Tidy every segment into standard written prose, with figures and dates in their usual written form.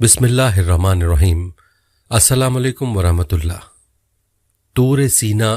बिस्मिल्लाहिर्रहमानिर्रहीम। अस्सलाम वालेकुम वरहमतुल्लाह। तूर सीना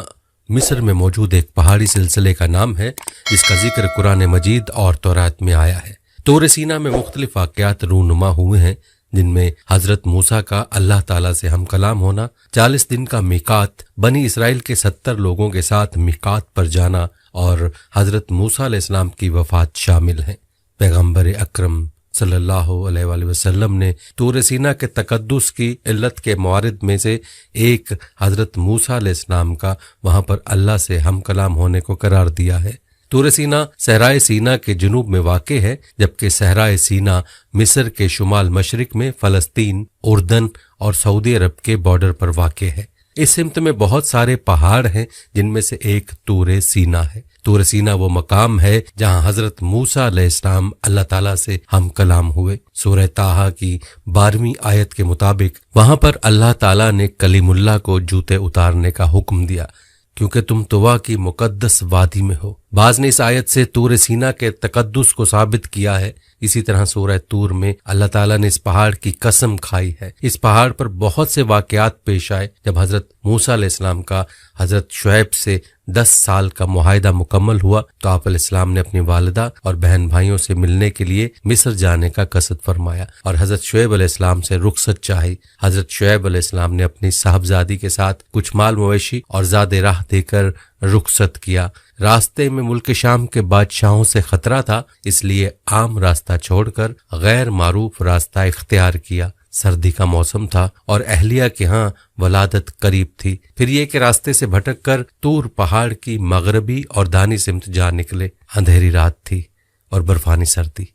मिस्र में मौजूद एक पहाड़ी सिलसिले का नाम है जिसका जिक्र कुरान मजीद और तौरात में आया है। तूर सीना में मुख्तलिफ वाक़यात रूनुमा हुए हैं जिनमें हज़रत मूसा का अल्लाह ताला से हम कलाम होना, 40 दिन का मिकात, बनी इसराइल के 70 लोगों के साथ मिकात पर जाना और हज़रत मूसा अलैहिस्सलाम की वफ़ात शामिल हैं। पैगम्बर अकरम सल्लल्लाहु अलैहि वसल्लम ने तूर सीना के तकद्दुस की इल्लत के मवारिद में से एक हज़रत मूसा अलैहिस्सलाम का वहाँ पर अल्लाह से हम कलाम होने को करार दिया है। तूर सीना सहराए सीना के जुनूब में वाक़े है, जबकि सहराए सीना मिस्र के शुमाल मशरिक में फ़लस्तीन, उर्दन और सऊदी अरब के बॉर्डर पर वाक़े है। इस सिमत में बहुत सारे पहाड़ हैं जिनमें से एक तूर सीना है। तूर सीना वो मकाम है जहां हजरत मूसा अलैहिस्सलाम अल्लाह ताला से हम कलाम हुए। सूरह ताहा की 12वीं आयत के मुताबिक वहां पर अल्लाह ताला ने कलीमुल्लाह को जूते उतारने का हुक्म दिया क्योंकि तुम तुवा की मुकद्दस वादी में हो। बाज़ ने इस आयत से तूर सीना के तकद्दुस को साबित किया है। इसी तरह सूरह तूर में अल्लाह ताला ने इस पहाड़ की कसम खाई है। इस पहाड़ पर बहुत से वाक़यात पेश आए। जब हज़रत मूसा अलैहिस्सलाम का हज़रत शुएब से 10 साल का मुआहिदा मुकम्मल हुआ तो आप अलैहिस्सलाम ने अपनी वालिदा और बहन भाइयों से मिलने के लिए मिस्र जाने का कसद फरमाया और हज़रत शुएब अलैहिस्सलाम से रुखसत चाही। हज़रत शुएब अलैहिस्सलाम ने अपनी साहबजादी के साथ कुछ माल मवेशी और ज़ादे राह देकर रुखसत किया। रास्ते में मुल्क शाम के बादशाहों से खतरा था, इसलिए आम रास्ता छोड़कर गैर मारूफ रास्ता इख्तियार किया। सर्दी का मौसम था और अहलिया के यहाँ वलादत करीब थी। फिर ये कि रास्ते से भटक कर तूर पहाड़ की मगरबी और दानी सिमत जा निकले। अंधेरी रात थी और बर्फानी सर्दी।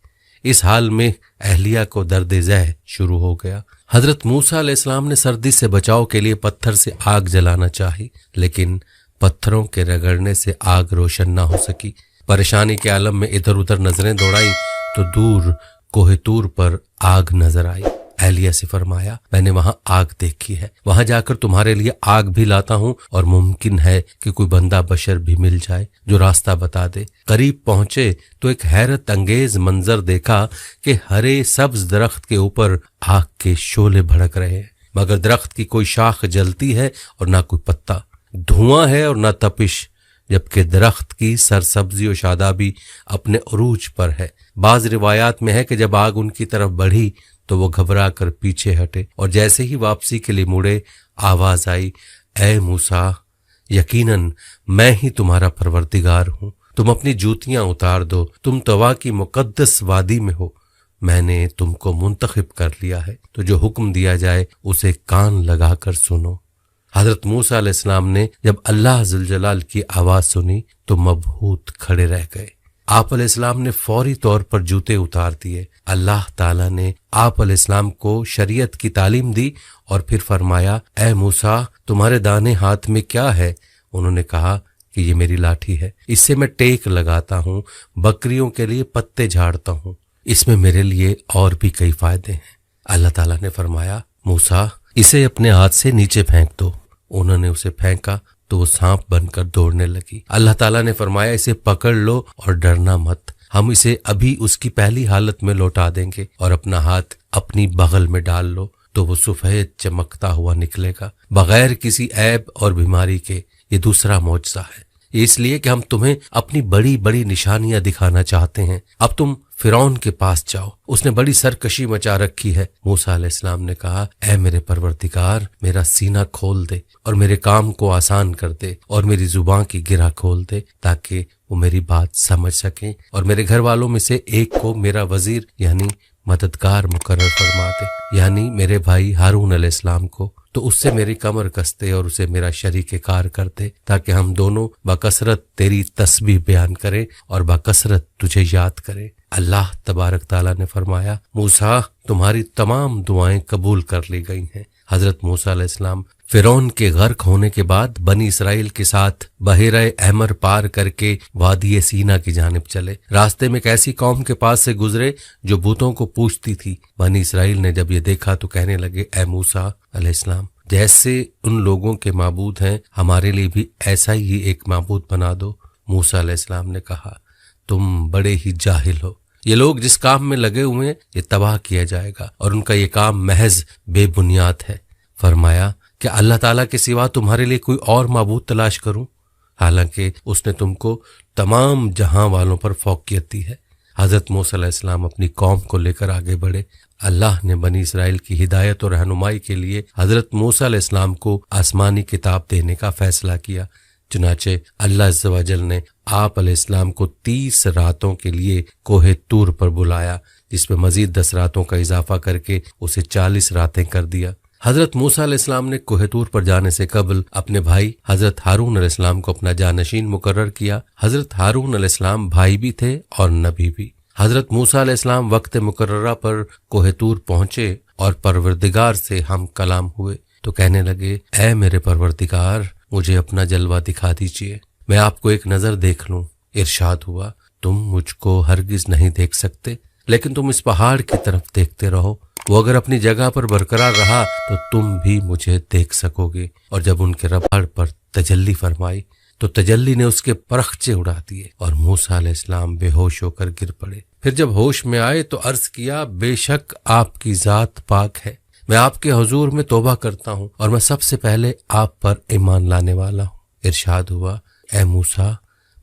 इस हाल में अहलिया को दर्द ज़ह शुरू हो गया। हजरत मूसा अलैहिस्सलाम ने सर्दी से बचाव के लिए पत्थर से आग जलाना चाही, लेकिन पत्थरों के रगड़ने से आग रोशन ना हो सकी। परेशानी के आलम में इधर उधर नजरें दौड़ाई तो दूर कोहे तूर पर आग नजर आई। एलिया से फरमाया, मैंने वहां आग देखी है, वहां जाकर तुम्हारे लिए आग भी लाता हूं और मुमकिन है कि कोई बंदा बशर भी मिल जाए जो रास्ता बता दे। करीब पहुंचे तो एक हैरत अंगेज मंजर देखा कि हरे सब्ज दरख्त के ऊपर आग के शोले भड़क रहे हैं, मगर दरख्त की कोई शाख जलती है और ना कोई पत्ता, धुआं है और न तपिश, जबकि दरख्त की सरसब्जी और शादाबी अपने उरूज पर है। बाज रिवायात में है कि जब आग उनकी तरफ बढ़ी तो वो घबरा कर पीछे हटे और जैसे ही वापसी के लिए मुड़े आवाज आई, ए मूसा, यकीनन मैं ही तुम्हारा परवरदिगार हूं, तुम अपनी जूतियां उतार दो, तुम तवा की मुकद्दस वादी में हो, मैंने तुमको मुंतखब कर लिया है, तो जो हुक्म दिया जाए उसे कान लगाकर सुनो। हजरत मूसा अलैहिस्सलाम ने जब अल्लाह जुल जलाल की आवाज सुनी तो मबहूत खड़े रह गए। आप अलैहिस्सलाम ने फौरी तौर पर जूते उतार दिए। अल्लाह ताला ने आप अलैहिस्सलाम को शरीयत की तालीम दी और फिर फरमाया, ए मूसा, तुम्हारे दाने हाथ में क्या है? उन्होंने कहा कि ये मेरी लाठी है, इससे मैं टेक लगाता हूँ, बकरियों के लिए पत्ते झाड़ता हूँ, इसमें मेरे लिए और भी कई फायदे हैं। अल्लाह ताला ने फरमाया, मूसा, इसे अपने हाथ से नीचे फेंक दो। उन्होंने उसे फेंका तो वो सांप बनकर दौड़ने लगी। अल्लाह ताला ने फरमाया, इसे पकड़ लो और डरना मत, हम इसे अभी उसकी पहली हालत में लौटा देंगे और अपना हाथ अपनी बगल में डाल लो तो वो सफेद चमकता हुआ निकलेगा बगैर किसी ऐब और बीमारी के। ये दूसरा मौजज़ा है, इसलिए कि हम तुम्हें अपनी बड़ी बड़ी निशानियां दिखाना चाहते हैं। अब तुम फिरौन के पास जाओ, उसने बड़ी सरकशी मचा रखी है। मूसा अलैहिस्सलाम ने कहा, ऐ मेरे परवरदिगार, मेरा सीना खोल दे और मेरे काम को आसान कर दे और मेरी जुबान की गिरा खोल दे ताकि वो मेरी बात समझ सकें और मेरे घर वालों में से एक को मेरा वजीर यानी मददगार मुकर्रर फरमा दे, यानी मेरे भाई हारून अलैहिस्सलाम को, तो उससे मेरी कमर कसते और उसे मेरा शरीक कार करते ताकि हम दोनों बकसरत तेरी तस्बीह बयान करें और बकसरत तुझे याद करें। अल्लाह तबारक ताला ने फरमाया, मूसा, तुम्हारी तमाम दुआएं कबूल कर ली गई हैं। हजरत मूसा अलैहिस्सलाम फिरौन के गर्क होने के बाद बनी इसराइल के साथ बहेरा अहमर पार करके वादी सीना की जानिब चले। रास्ते में एक ऐसी कौम के पास से गुजरे जो बूतों को पूजती थी। बनी इसराइल ने जब ये देखा तो कहने लगे, ए मूसा अलैहिस्सलाम, जैसे उन लोगों के माबूद हैं हमारे लिए भी ऐसा ही एक माबूद बना दो। मूसा अलैहिस्सलाम ने कहा, तुम बड़े ही जाहिल हो, یہ لوگ جس کام میں لگے ہوئے ہیں یہ تباہ کیا جائے گا اور ان کا یہ کام محض بے بنیاد ہے۔ فرمایا کہ اللہ تعالیٰ کے سوا تمہارے لیے کوئی اور معبود تلاش کروں، حالانکہ اس نے تم کو تمام جہاں والوں پر فوقیت دی ہے۔ حضرت موسیٰ علیہ السلام اپنی قوم کو لے کر آگے بڑھے۔ اللہ نے بنی اسرائیل کی ہدایت اور رہنمائی کے لیے حضرت موسیٰ علیہ السلام کو آسمانی کتاب دینے کا فیصلہ کیا۔ چنانچہ اللہ عز و جل نے آپ علیہ السلام کو 30 راتوں کے لیے کوہ طور پر بلایا، جس میں مزید 10 راتوں کا اضافہ کر کے اسے 40 راتیں کر دیا۔ حضرت موسیٰ علیہ السلام نے کوہ طور پر جانے سے قبل اپنے بھائی حضرت ہارون علیہ السلام کو اپنا جانشین مقرر کیا۔ حضرت ہارون علیہ السلام بھائی بھی تھے اور نبی بھی۔ حضرت موسیٰ علیہ السلام وقت مقررہ پر کوہ طور پہنچے اور پروردگار سے ہم کلام ہوئے تو کہنے لگے، اے میرے پروردگار، مجھے اپنا جلوہ دکھا دیجیے، میں آپ کو ایک نظر دیکھ لوں۔ ارشاد ہوا، تم مجھ کو ہرگز نہیں دیکھ سکتے، لیکن تم اس پہاڑ کی طرف دیکھتے رہو، وہ اگر اپنی جگہ پر برقرار رہا تو تم بھی مجھے دیکھ سکو گے۔ اور جب ان کے رب پر تجلی فرمائی تو تجلی نے اس کے پرخچے اڑا دیے اور موسیٰ علیہ السلام بے ہوش ہو کر گر پڑے۔ پھر جب ہوش میں آئے تو عرض کیا، بے شک آپ کی ذات پاک ہے، میں آپ کے حضور میں توبہ کرتا ہوں اور میں سب سے پہلے آپ پر ایمان لانے والا ہوں۔ ارشاد ہوا، اے موسیٰ،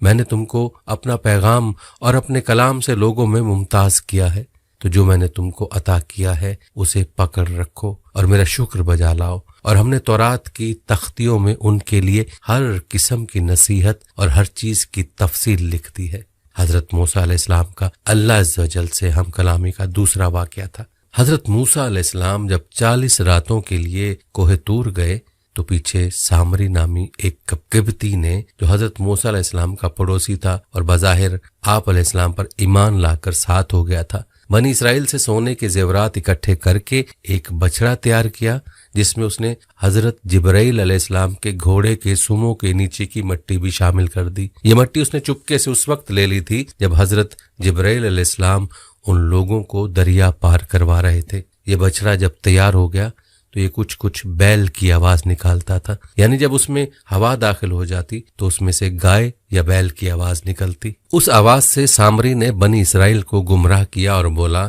میں نے تم کو اپنا پیغام اور اپنے کلام سے لوگوں میں ممتاز کیا ہے، تو جو میں نے تم کو عطا کیا ہے اسے پکڑ رکھو اور میرا شکر بجا لاؤ۔ اور ہم نے تورات کی تختیوں میں ان کے لیے ہر قسم کی نصیحت اور ہر چیز کی تفصیل لکھ دی ہے۔ حضرت موسیٰ علیہ السلام کا اللہ عز و جل سے ہم کلامی کا دوسرا واقعہ تھا۔ حضرت موسیٰ علیہ السلام جب 40 راتوں کے لیے کوہ طور گئے تو پیچھے سامری نامی ایک قبطی نے، جو حضرت موسیٰ علیہ السلام کا پڑوسی تھا اور بظاہر آپ علیہ السلام پر ایمان لا کر ساتھ ہو گیا تھا، بنی اسرائیل سے سونے کے زیورات اکٹھے کر کے ایک بچڑا تیار کیا، جس میں اس نے حضرت جبرائیل علیہ السلام کے گھوڑے کے سموں کے نیچے کی مٹی بھی شامل کر دی۔ یہ مٹی اس نے چپکے سے اس وقت لے لی تھی جب حضرت جبرائیل علیہ السلام ان لوگوں کو دریا پار کروا رہے تھے۔ یہ بچڑا جب تیار ہو گیا تو یہ کچھ بیل کی آواز نکالتا تھا، یعنی جب اس میں ہوا داخل ہو جاتی تو اس میں سے گائے یا بیل کی آواز نکلتی۔ اس آواز سے سامری نے بنی اسرائیل کو گمراہ کیا اور بولا،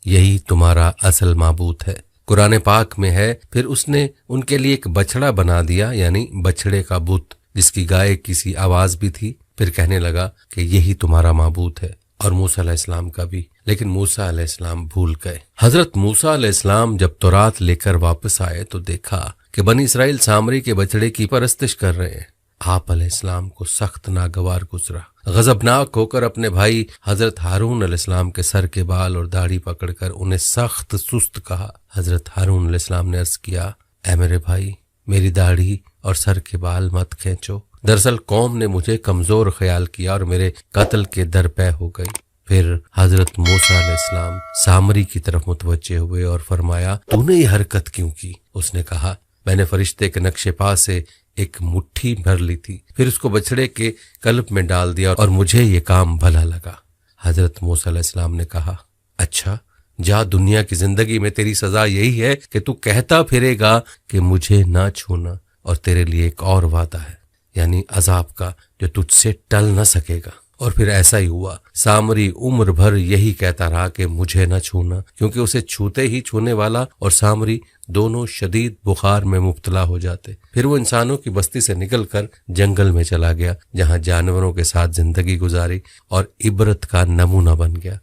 یہی تمہارا اصل معبود ہے۔ قرآن پاک میں ہے، پھر اس نے ان کے لیے ایک بچڑا بنا دیا، یعنی بچڑے کا بت، جس کی گائے کسی آواز بھی تھی، پھر کہنے لگا کہ یہی تمہارا معبود ہے، اور موسیٰ علیہ السلام کا بھی، لیکن موسیٰ علیہ السلام بھول گئے۔ حضرت موسیٰ علیہ السلام جب تورات لے کر واپس آئے تو دیکھا کہ بنی اسرائیل سامری کے بچڑے کی پرستش کر رہے ہیں۔ آپ علیہ السلام کو سخت ناگوار گزرا، غضبناک ہو کر اپنے بھائی حضرت ہارون علیہ السلام کے سر کے بال اور داڑھی پکڑ کر انہیں سخت سست کہا۔ حضرت ہارون علیہ السلام نے عرض کیا، اے میرے بھائی، میری داڑھی اور سر کے بال مت کھینچو، دراصل قوم نے مجھے کمزور خیال کیا اور میرے قتل کے درپے ہو گئی۔ پھر حضرت موسیٰ علیہ السلام سامری کی طرف متوجہ ہوئے اور فرمایا، تو نے یہ حرکت کیوں کی؟ اس نے کہا، میں نے فرشتے کے نقش پا سے ایک مٹھی بھر لی تھی، پھر اس کو بچڑے کے قلب میں ڈال دیا اور مجھے یہ کام بھلا لگا۔ حضرت موسیٰ علیہ السلام نے کہا، اچھا جا، دنیا کی زندگی میں تیری سزا یہی ہے کہ تو کہتا پھرے گا کہ مجھے نہ چھونا، اور تیرے لیے ایک اور وعدہ ہے، یعنی عذاب کا، جو تجھ سے ٹل نہ سکے گا۔ اور پھر ایسا ہی ہوا، سامری عمر بھر یہی کہتا رہا کہ مجھے نہ چھونا، کیونکہ اسے چھوتے ہی چھونے والا اور سامری دونوں شدید بخار میں مبتلا ہو جاتے۔ پھر وہ انسانوں کی بستی سے نکل کر جنگل میں چلا گیا، جہاں جانوروں کے ساتھ زندگی گزاری اور عبرت کا نمونہ بن گیا۔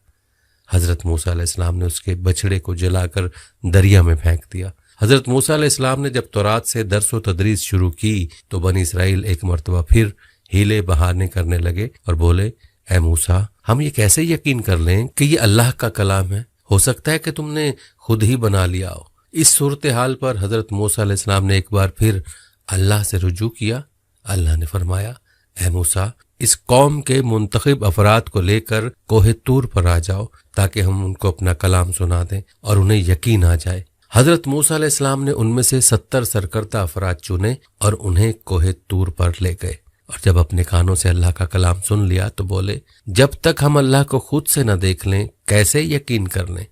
حضرت موسیٰ علیہ السلام نے اس کے بچڑے کو جلا کر دریا میں پھینک دیا۔ حضرت موسیٰ علیہ السلام نے جب تورات سے درس و تدریس شروع کی تو بنی اسرائیل ایک مرتبہ پھر ہیلے بہانے کرنے لگے اور بولے، اے موسیٰ، ہم یہ کیسے یقین کر لیں کہ یہ اللہ کا کلام ہے؟ ہو سکتا ہے کہ تم نے خود ہی بنا لیا ہو۔ اس صورتحال پر حضرت موسیٰ علیہ السلام نے ایک بار پھر اللہ سے رجوع کیا۔ اللہ نے فرمایا، اے موسیٰ، اس قوم کے منتخب افراد کو لے کر کوہ طور پر آ جاؤ تاکہ ہم ان کو اپنا کلام سنا دیں اور انہیں یقین آ جائے۔ حضرت موسیٰ علیہ السلام نے ان میں سے 70 سرکردہ افراد چنے اور انہیں کوہ طور پر لے گئے، اور جب اپنے کانوں سے اللہ کا کلام سن لیا تو بولے، جب تک ہم اللہ کو خود سے نہ دیکھ لیں کیسے یقین کر لیں؟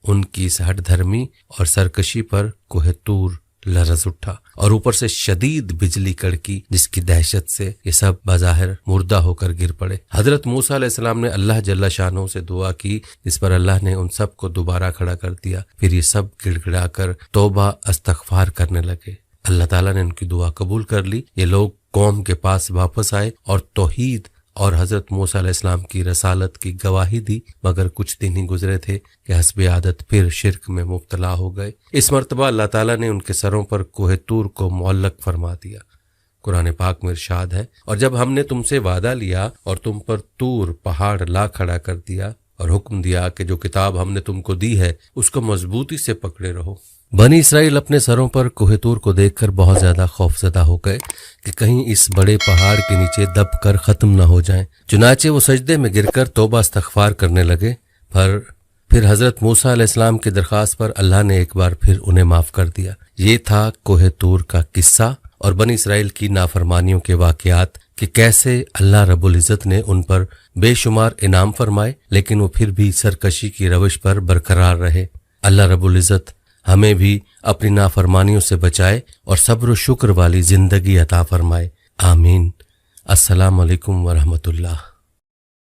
ان کی اس ہٹ دھرمی اور سرکشی پر کوہ طور लरज उठा और ऊपर से शदीद बिजली कड़की, जिसकी दहशत से ये सब बज़ाहिर मुर्दा होकर गिर पड़े। हजरत मूसा अलैहिस्सलाम ने अल्लाह जल्ला शानो से दुआ की, इस पर अल्लाह ने उन सब को दोबारा खड़ा कर दिया। फिर ये सब गिड़गिड़ा कर तौबा इस्तग़फ़ार करने लगे। अल्लाह ताला ने उनकी दुआ कबूल कर ली। ये लोग कौम के पास वापस आए और तौहीद और हजरत मूसा अलैहिस्सलाम की रसालत की गवाही दी, मगर कुछ दिन ही गुजरे थे कि हस्बे आदत फिर शिर्क में मुब्तला हो गए। इस मर्तबा अल्लाह ताला ने उनके सरों पर कोहे तूर को मुअल्लक फरमा दिया। कुरान पाक में इरशाद है, और जब हमने तुमसे वादा लिया और तुम पर तूर पहाड़ ला खड़ा कर दिया और हुक्म दिया कि जो किताब हमने तुमको दी है उसको मजबूती से पकड़े रहो। बनी इसराइल अपने सरों पर कोहे तूर को देखकर बहुत ज्यादा खौफजदा हो गए कि कहीं इस बड़े पहाड़ के नीचे दब कर खत्म न हो जाएं। चुनाचे वो सजदे में गिरकर तौबा इस्तग़फ़ार करने लगे। पर फिर हजरत मूसा अलैहिस्सलाम की दरख्वास्त पर अल्लाह ने एक बार फिर उन्हें माफ कर दिया। ये था कोहे तूर का किस्सा और बनी इसराइल की नाफरमानियों के वाक़यात कि कैसे अल्लाह रब्बुल इज़्ज़त ने उन पर बेशुमार इनाम फरमाए, लेकिन वो फिर भी सरकशी की रविश पर बरकरार रहे। अल्लाह रब्बुल इज़्ज़त हमें भी अपनी नाफरमानियों से बचाए और सब्र व शुक्र वाली जिंदगी अता फरमाए। आमीन। अस्सलाम वालेकुम व रहमतुल्लाह।